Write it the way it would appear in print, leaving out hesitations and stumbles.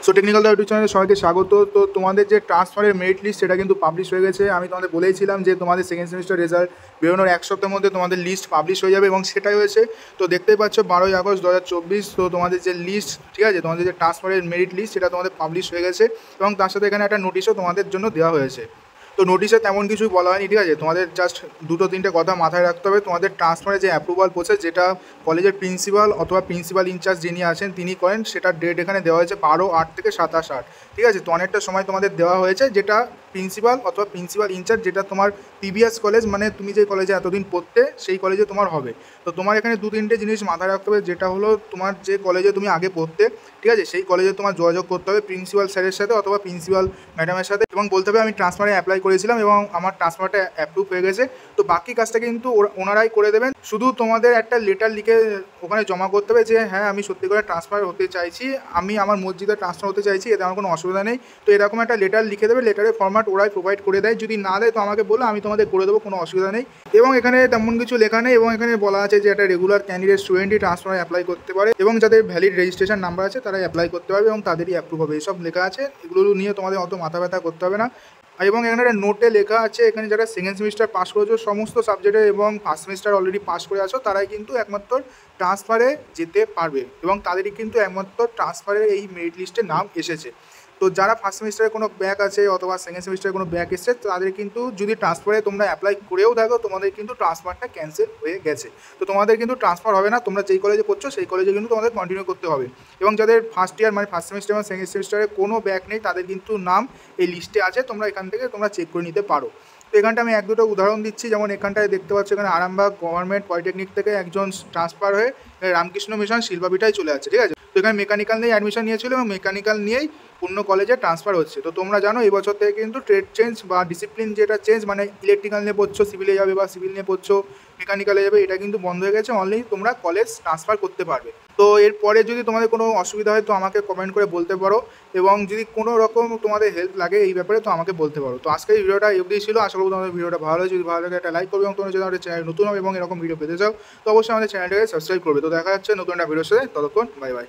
So technical দা YouTube চ্যানেলে সবাইকে স্বাগত। তো তোমাদের যে ট্রান্সফারের মেরিট লিস্ট সেটা কিন্তু পাবলিশ হয়ে গেছে। আমি তোমাদের বলেইছিলাম যে তোমাদের সেকেন্ড সেমিস্টার রেজাল্ট বেরোনোর এক সপ্তাহের মধ্যে তোমাদের লিস্ট পাবলিশ হয়ে যাবে এবং সেটাই হয়েছে। তো দেখতেই পাচ্ছ 12ই আগস্ট 2024। তো তোমাদের যে লিস্ট, ঠিক আছে, তোমাদের যে ট্রান্সফারের মেরিট লিস্ট সেটা তোমাদের পাবলিশ হয়ে গেছে এবং তার সাথে এখানে একটা নোটিশও তোমাদের জন্য দেওয়া হয়েছে। তো নোটিশে তেমন কিছুই বলা হয়নি, ঠিক আছে। তোমাদের জাস্ট দুটো তিনটে কথা মাথায় রাখতে হবে। তোমাদের ট্রান্সফারের যে অ্যাপ্রুভাল প্রসেস, যেটা কলেজের প্রিন্সিপাল অথবা প্রিন্সিপাল ইনচার্জ যিনি আছেন তিনি করেন, সেটার ডেট এখানে দেওয়া হয়েছে 12/8 থেকে 27/8, ঠিক আছে। তো অনেকটা সময় তোমাদের দেওয়া হয়েছে, যেটা প্রিন্সিপাল অথবা প্রিন্সিপাল ইনচার্জ, যেটা তোমার প্রিভিয়াস কলেজ, মানে তুমি যে কলেজে এতদিন পড়তে সেই কলেজে তোমার হবে। তো তোমার এখানে দু তিনটে জিনিস মাথায় রাখতে হবে, যেটা হলো তোমার যে কলেজে তুমি আগে পড়তে, ঠিক আছে, সেই কলেজে তোমার যোগাযোগ করতে হবে প্রিন্সিপাল স্যারের সাথে অথবা প্রিন্সিপাল ম্যাডামের সাথে এবং বলতে হবে আমি ট্রান্সফারে অ্যাপ্লাই করেছিলাম এবং আমার ট্রান্সফারটা অ্যাপ্রুভ হয়ে গেছে। তো বাকি কাজটা কিন্তু ওনারাই করে দেবেন। শুধু তোমাদের একটা লেটার লিখে ওখানে জমা করতে হবে যে হ্যাঁ আমি সত্যি করে ট্রান্সফার হতে চাইছি, আমি আমার মসজিদে ট্রান্সফার হতে চাইছি, এতে আমার কোনো অসুবিধা নেই। তো এরকম একটা লেটার লিখে দেবে, লেটারের ফরম্যাট ওরাই প্রোভাইড করে দেয়। যদি না দেয় তো আমাকে বলো, আমি তোমাদের করে দেবো, কোনো অসুবিধা নেই। এবং এখানে তেমন কিছু লেখা নেই এবং এখানে বলা আছে যে একটা রেগুলার ক্যান্ডিডেট স্টুডেন্টই ট্রান্সফারে অ্যাপ্লাই করতে পারে এবং যাদের ভ্যালিড রেজিস্ট্রেশন নাম্বার আছে তারাই অ্যাপ্লাই করতে পারবে এবং তাদেরই অ্যাপ্রুভ হবে, এসব লেখা আছে। এগুলো নিয়ে তোমাদের অত মাথা ব্যথা করতে হবে না। এবং এখানে একটা নোটে লেখা আছে, এখানে যারা সেকেন্ড সেমিস্টার পাস করেছো সমস্ত সাবজেক্টে এবং ফার্স্ট সেমিস্টার অলরেডি পাস করে আছো, তারাই কিন্তু একমাত্র ট্রান্সফারে যেতে পারবে এবং তাদেরই কিন্তু একমাত্র ট্রান্সফারের এই মেরিট লিস্টে নাম এসেছে। তো যারা ফার্স্ট সেমিস্টারে কোনো ব্যাক আছে অথবা সেকেন্ড সেমিস্টারে কোনো ব্যাক এসছে, তাদের কিন্তু যদি ট্রান্সফারে তোমরা অ্যাপ্লাই করেও থাকো, তোমাদের কিন্তু ট্রান্সফারটা ক্যান্সেল হয়ে গেছে। তো তোমাদের কিন্তু ট্রান্সফার হবে না, তোমরা যেই কলেজে পড়ছো সেই কলেজে কিন্তু তোমাদের কন্টিনিউ করতে হবে। এবং যাদের ফার্স্ট ইয়ার মানে ফার্স্ট সেমিস্টার এবং সেকেন্ড সেমিস্টারে কোনো ব্যাক নেই, তাদের কিন্তু নাম এই লিস্টে আছে, তোমরা এখান থেকে তোমরা চেক করে নিতে পারো। তো এখানটা আমি এক দুটো উদাহরণ দিচ্ছি, যেমন এখানটায় দেখতে পাচ্ছ এখানে আরামবাগ গভর্নমেন্ট পলিটেকনিক থেকে একজন ট্রান্সফার হয়ে রামকৃষ্ণ মিশন শিল্পাবিটায় চলে যাচ্ছে, ঠিক আছে। তো এখানে মেকানিক্যাল নিয়ে অ্যাডমিশন নিয়েছিল এবং মেকানিক্যাল নিয়েই অন্য কলেজে ট্রান্সফার হচ্ছে। তো তোমরা জানো এই বছর থেকে কিন্তু ট্রেড চেঞ্জ বা ডিসিপ্লিন যেটা চেঞ্জ, মানে ইলেকট্রিক্যাল নিয়ে পড়ছো সিভিলে যাবে বা সিভিল নিয়ে পড়ছো মেকানিক্যালে যাবে, এটা কিন্তু বন্ধ হয়ে গেছে। অনলি তোমরা কলেজ ট্রান্সফার করতে পারবে। তো এরপরে যদি তোমাদের কোনো অসুবিধা হয় তো আমাকে কমেন্ট করে বলতে পারো এবং যদি কোনো রকম তোমাদের হেল্প লাগে এই ব্যাপারে তো আমাকে বলতে পারো। তো আজকের এই ভিডিওটা এমনি ছিল, আশা করব তোমাদের ভিডিওটা ভালো লাগে। যদি ভালো লাগে একটা লাইক করবে এবং তোমরা যদি আমাদের চ্যানেল নতুন হবে এবং এরকম ভিডিও পেতে চাও তো অবশ্যই আমাদের চ্যানেলটাকে সাবস্ক্রাইব করবে। তো দেখা যাচ্ছে নতুন একটা ভিডিওর সাথে, ততক্ষণ বাই বাই।